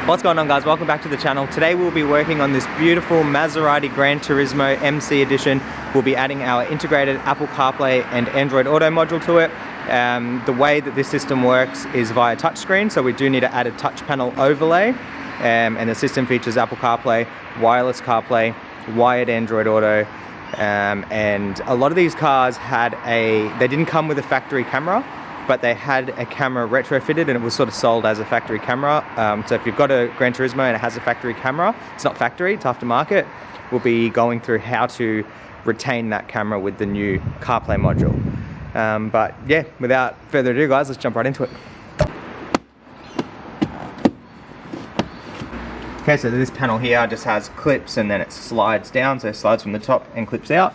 What's going on, guys? Welcome back to the channel. Today we'll be working on this beautiful Maserati GranTurismo MC Edition. We'll be adding our integrated Apple CarPlay and Android Auto module to it. The way that this system works is via touchscreen, so we do need to add a touch panel overlay. And the system features Apple CarPlay, wireless CarPlay, wired Android Auto, and a lot of these cars they didn't come with a factory camera, but they had a camera retrofitted and it was sort of sold as a factory camera. So if you've got a GranTurismo and it has a factory camera, it's not factory, it's aftermarket, we'll be going through how to retain that camera with the new CarPlay module. But yeah, without further ado, guys, let's jump right into it. Okay, so this panel here just has clips and then it slides down, so it slides from the top and clips out.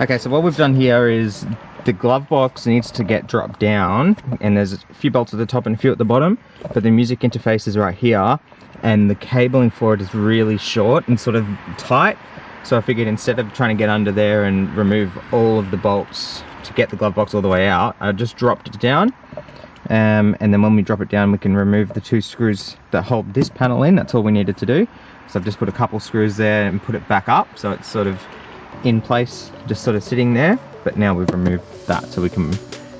Okay, so what we've done here is the glove box needs to get dropped down, and there's a few bolts at the top and a few at the bottom, but the music interface is right here, and the cabling for it is really short and sort of tight. So I figured instead of trying to get under there and remove all of the bolts to get the glove box all the way out, I just dropped it down. And then when we drop it down, we can remove the two screws that hold this panel in. That's all we needed to do. So I've just put a couple screws there and put it back up, so it's sort of in place, just sort of sitting there. But now we've removed that, so we can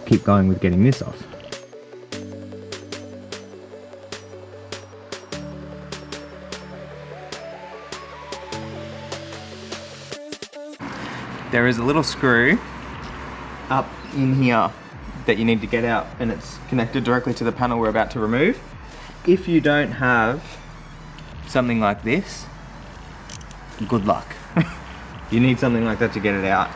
keep going with getting this off. There is a little screw up in here that you need to get out, and it's connected directly to the panel we're about to remove. If you don't have something like this, good luck. You need something like that to get it out.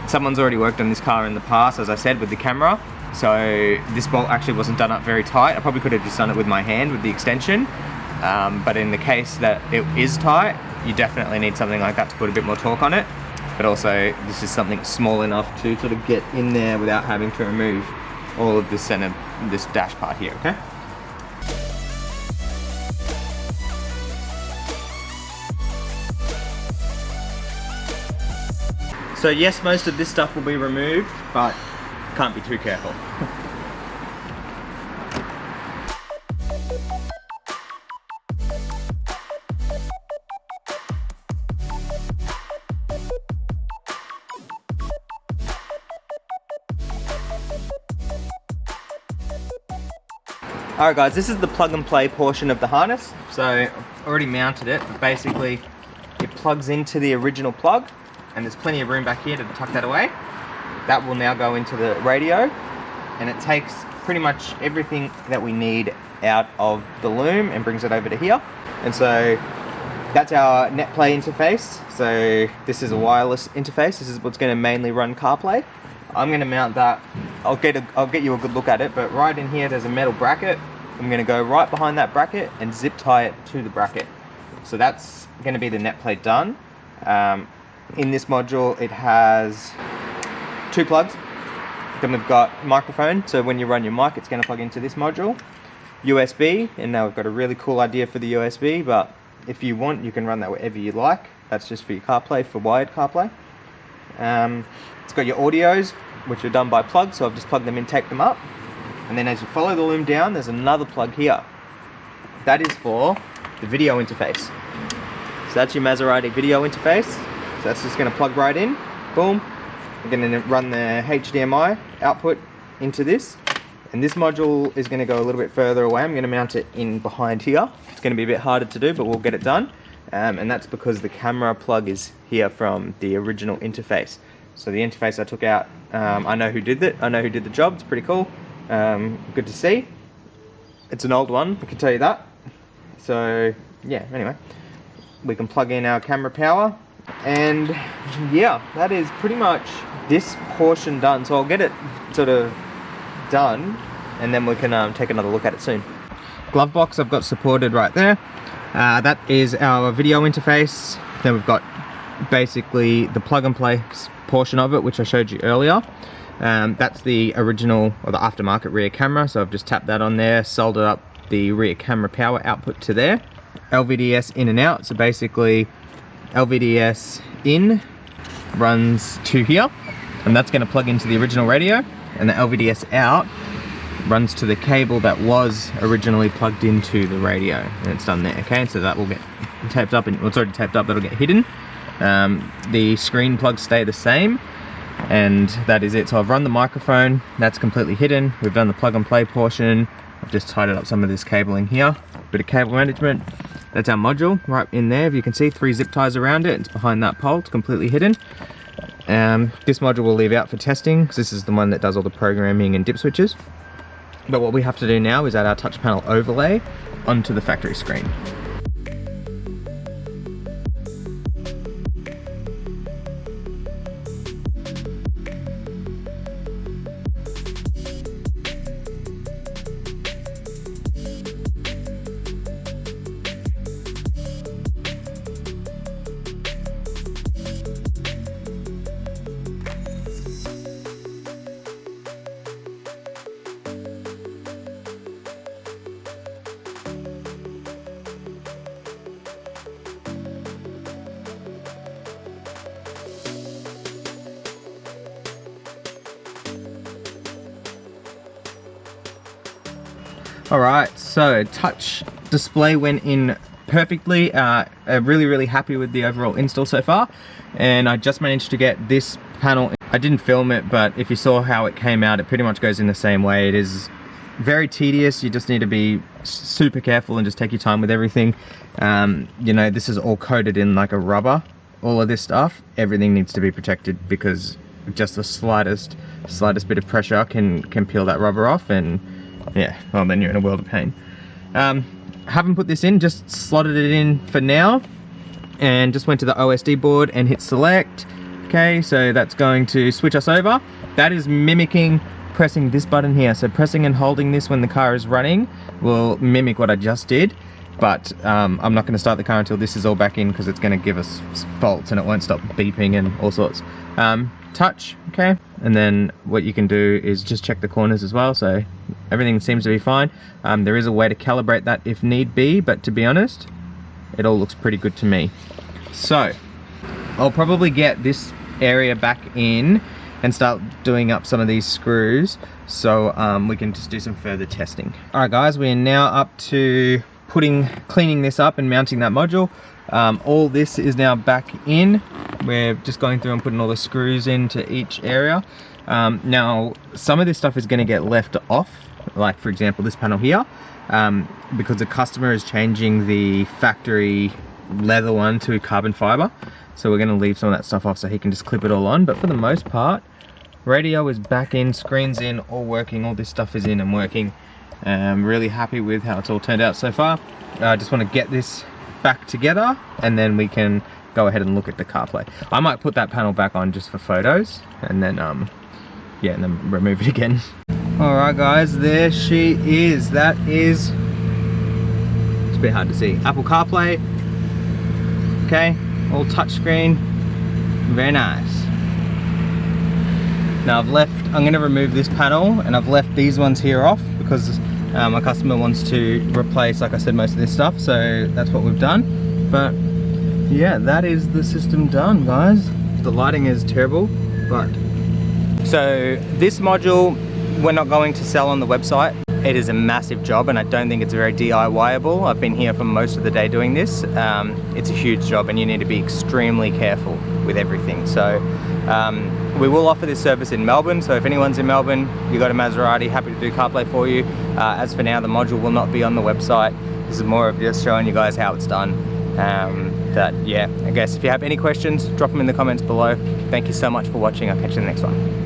Someone's already worked on this car in the past, as I said, with the camera. So this bolt actually wasn't done up very tight. I probably could have just done it with my hand with the extension. But in the case that it is tight, you definitely need something like that to put a bit more torque on it. But also, this is something small enough to sort of get in there without having to remove all of this center, this dash part here, okay? So yes, most of this stuff will be removed, but can't be too careful. Alright guys, this is the plug and play portion of the harness. So I've already mounted it, but basically it plugs into the original plug, and there's plenty of room back here to tuck that away. That will now go into the radio, and it takes pretty much everything that we need out of the loom and brings it over to here. And so that's our NetPlay interface. So this is a wireless interface. This is what's going to mainly run CarPlay. I'm going to mount that. I'll get you a good look at it, but right in here there's a metal bracket. I'm going to go right behind that bracket and zip tie it to the bracket. So that's going to be the NetPlay done. In this module it has two plugs. Then we've got microphone, so when you run your mic it's going to plug into this module. USB, and now we've got a really cool idea for the USB, but if you want you can run that wherever you like. That's just for your CarPlay, for wired CarPlay. It's got your audios, which are done by plug, so I've just plugged them in, taped them up. And then as you follow the loom down, there's another plug here. That is for the video interface. So that's your Maserati video interface. So that's just going to plug right in. Boom. We're going to run the HDMI output into this. And this module is going to go a little bit further away. I'm going to mount it in behind here. It's going to be a bit harder to do, but we'll get it done. And that's because the camera plug is here from the original interface. So the interface I took out, I know who did it. I know who did the job. It's pretty cool. Good to see. It's an old one, I can tell you that. So yeah, anyway, we can plug in our camera power And yeah, that is pretty much this portion done. So I'll get it sort of done, and then we can take another look at it soon. Glove box I've got supported right there. That is our video interface. Then we've got basically the plug and play portion of it, which I showed you earlier. That's the original or the aftermarket rear camera, so I've just tapped that on there, soldered up the rear camera power output to there. LVDS in and out, so basically LVDS in runs to here, and that's going to plug into the original radio, and the LVDS out runs to the cable that was originally plugged into the radio, and it's done there. Okay, so that will get taped up, and well, it's already taped up, that'll get hidden. The screen plugs stay the same, and that is it. So I've run the microphone, that's completely hidden. We've done the plug and play portion. I've just tidied up some of this cabling here, bit of cable management. That's our module right in there. If you can see, 3 zip ties around it. It's behind that pole, it's completely hidden. This module we'll leave out for testing, because this is the one that does all the programming and dip switches. But what we have to do now is add our touch panel overlay onto the factory screen. Alright, so touch display went in perfectly. Really happy with the overall install so far, and I just managed to get this panel. I didn't film it, but if you saw how it came out, it pretty much goes in the same way. It is very tedious. You just need to be super careful and just take your time with everything. You know, this is all coated in like a rubber. All of this stuff, everything needs to be protected, because just the slightest bit of pressure can peel that rubber off, and yeah, well, then you're in a world of pain. Haven't put this in, just slotted it in for now, and just went to the OSD board and hit select. Okay, so that's going to switch us over. That is mimicking pressing this button here. So pressing and holding this when the car is running will mimic what I just did, but I'm not going to start the car until this is all back in, because it's going to give us faults and it won't stop beeping and all sorts. Touch, okay, and then what you can do is just check the corners as well, so everything seems to be fine. There is a way to calibrate that if need be, but to be honest, it all looks pretty good to me. So I'll probably get this area back in and start doing up some of these screws, so we can just do some further testing. Alright guys, we are now up to cleaning this up and mounting that module. All this is now back in. We're just going through and putting all the screws into each area. Now some of this stuff is going to get left off, like for example this panel here, because the customer is changing the factory leather one to carbon fiber, so we're going to leave some of that stuff off so he can just clip it all on. But for the most part, radio is back in, screens in, all working, all this stuff is in and working. I'm really happy with how it's all turned out so far. I just want to get this back together, and then we can go ahead and look at the CarPlay. I might put that panel back on just for photos, and then yeah, and then remove it again. Alright guys, there she is. That is, it's a bit hard to see, Apple CarPlay. Okay, all touchscreen, very nice. Now I'm going to remove this panel, and I've left these ones here off because my customer wants to replace, like I said, most of this stuff, so that's what we've done. But yeah, that is the system done, guys. The lighting is terrible, but so this module we're not going to sell on the website. It is a massive job, and I don't think it's very DIY-able. I've been here for most of the day doing this. It's a huge job, and you need to be extremely careful with everything. So we will offer this service in Melbourne, so if anyone's in Melbourne, you got a Maserati, happy to do CarPlay for you. As for now, the module will not be on the website. This is more of just showing you guys how it's done. Yeah, I guess if you have any questions, drop them in the comments below. Thank you so much for watching. I'll catch you in the next one.